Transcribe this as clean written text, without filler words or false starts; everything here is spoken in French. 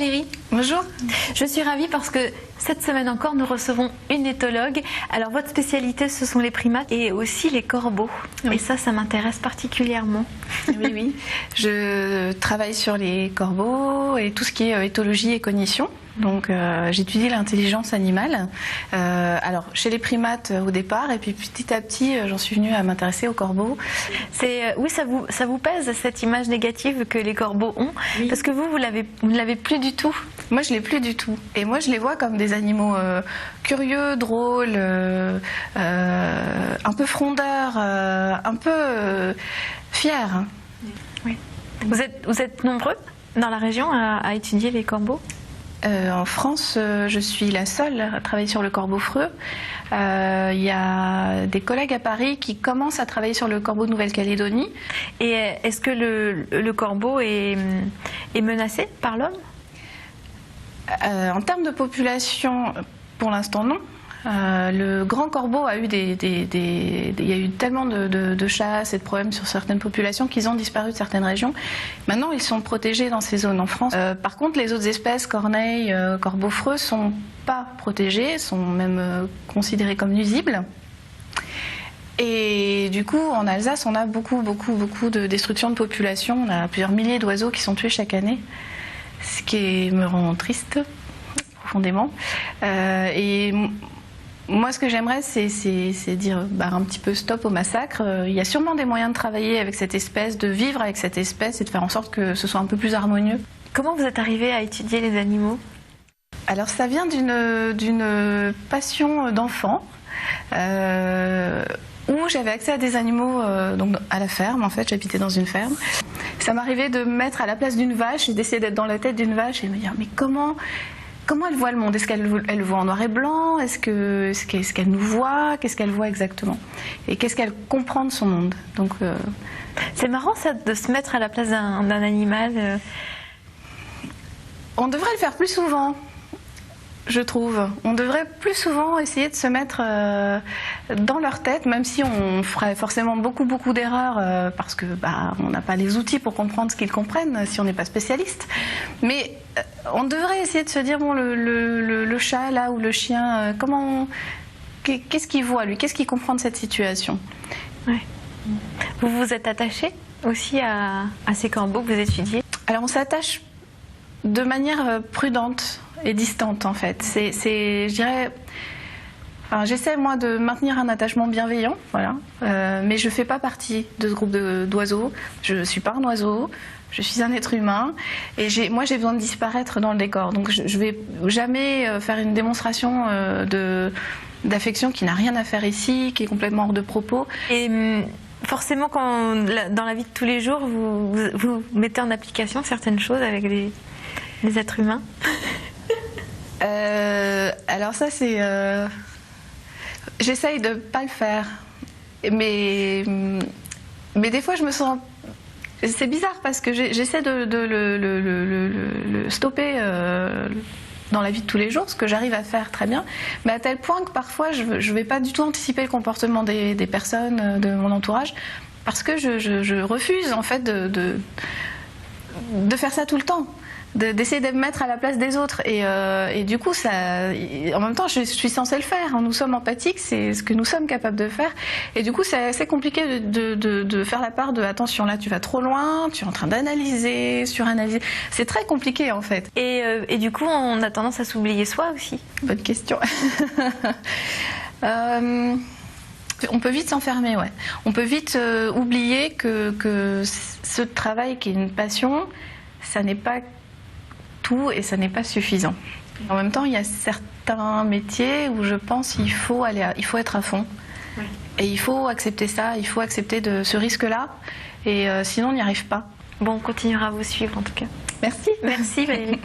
Valérie. Bonjour. Je suis ravie parce que cette semaine encore, nous recevons une éthologue. Alors, votre spécialité, ce sont les primates et aussi les corbeaux. Oui. Et ça m'intéresse particulièrement. Oui. Je travaille sur les corbeaux et tout ce qui est éthologie et cognition. Donc, j'étudie l'intelligence animale. Alors, chez les primates au départ, et puis petit à petit, j'en suis venue à m'intéresser aux corbeaux. Oui, ça vous pèse cette image négative que les corbeaux ont, oui. Parce que vous ne l'avez plus du tout. Moi, je l'ai plus du tout. Et moi, je les vois comme des animaux curieux, drôles, un peu frondeurs, un peu fiers. Oui. Vous êtes nombreux dans la région à étudier les corbeaux ? En France, je suis la seule à travailler sur le corbeau freux. Il y a des collègues à Paris qui commencent à travailler sur le corbeau de Nouvelle-Calédonie. Et est-ce que le corbeau est menacé par l'homme ? En termes de population, pour l'instant non. Le grand corbeau a eu il y a eu tellement de chasse et de problèmes sur certaines populations qu'ils ont disparu de certaines régions. Maintenant, ils sont protégés dans ces zones en France. Par contre, les autres espèces, corneilles, corbeaux freux, sont pas protégés, sont même considérés comme nuisibles. Et du coup, en Alsace, on a beaucoup de destruction de population. On a plusieurs milliers d'oiseaux qui sont tués chaque année, ce qui me rend triste profondément. Et moi, ce que j'aimerais, c'est dire un petit peu stop au massacre. Il y a sûrement des moyens de travailler avec cette espèce, de vivre avec cette espèce et de faire en sorte que ce soit un peu plus harmonieux. Comment vous êtes arrivée à étudier les animaux ? Alors, ça vient d'une passion d'enfant. Où j'avais accès à des animaux donc à la ferme, en fait, j'habitais dans une ferme. Ça m'arrivait de me mettre à la place d'une vache et d'essayer d'être dans la tête d'une vache et de me dire mais comment elle voit le monde ? Est-ce qu'elle le voit en noir et blanc ? Est-ce qu'elle nous voit ? Qu'est-ce qu'elle voit exactement ? Et qu'est-ce qu'elle comprend de son monde ? Donc, c'est marrant ça, de se mettre à la place d'un animal. On devrait le faire plus souvent. Je trouve. On devrait plus souvent essayer de se mettre dans leur tête, même si on ferait forcément beaucoup d'erreurs parce que on n'a pas les outils pour comprendre ce qu'ils comprennent si on n'est pas spécialiste. Mais on devrait essayer de se dire bon, le chat là ou le chien, qu'est-ce qu'il voit lui ? Qu'est-ce qu'il comprend de cette situation ? Ouais. Vous vous êtes attaché aussi à ces corbeaux que vous étudiez ? Alors on s'attache de manière prudente et distante en fait. Je dirais, j'essaie moi de maintenir un attachement bienveillant, voilà. Mais je fais pas partie de ce groupe d'oiseaux. Je suis pas un oiseau. Je suis un être humain et moi j'ai besoin de disparaître dans le décor. Donc je vais jamais faire une démonstration d'affection qui n'a rien à faire ici, qui est complètement hors de propos. Et forcément, dans la vie de tous les jours, vous mettez en application certaines choses avec les êtres humains. Alors ça c'est... J'essaye de pas le faire. Mais des fois je me sens... C'est bizarre parce que j'essaie de le stopper dans la vie de tous les jours, ce que j'arrive à faire très bien, mais à tel point que parfois je vais pas du tout anticiper le comportement des personnes de mon entourage parce que je refuse en fait de faire ça tout le temps. D'essayer de me mettre à la place des autres et du coup en même temps je suis censée le faire, nous sommes empathiques, c'est ce que nous sommes capables de faire et du coup c'est assez compliqué de faire la part de attention là tu vas trop loin, tu es en train d'analyser, suranalyser, c'est très compliqué en fait. Et du coup on a tendance à s'oublier soi aussi. Bonne question. On peut vite s'enfermer, ouais. On peut vite oublier que ce travail qui est une passion, ça n'est pas tout et ça n'est pas suffisant. En même temps, il y a certains métiers où je pense qu'il faut être à fond. Oui. Et il faut accepter ça, il faut accepter ce risque-là. Et sinon, on n'y arrive pas. Bon, on continuera à vous suivre en tout cas. Merci. Merci Valérie.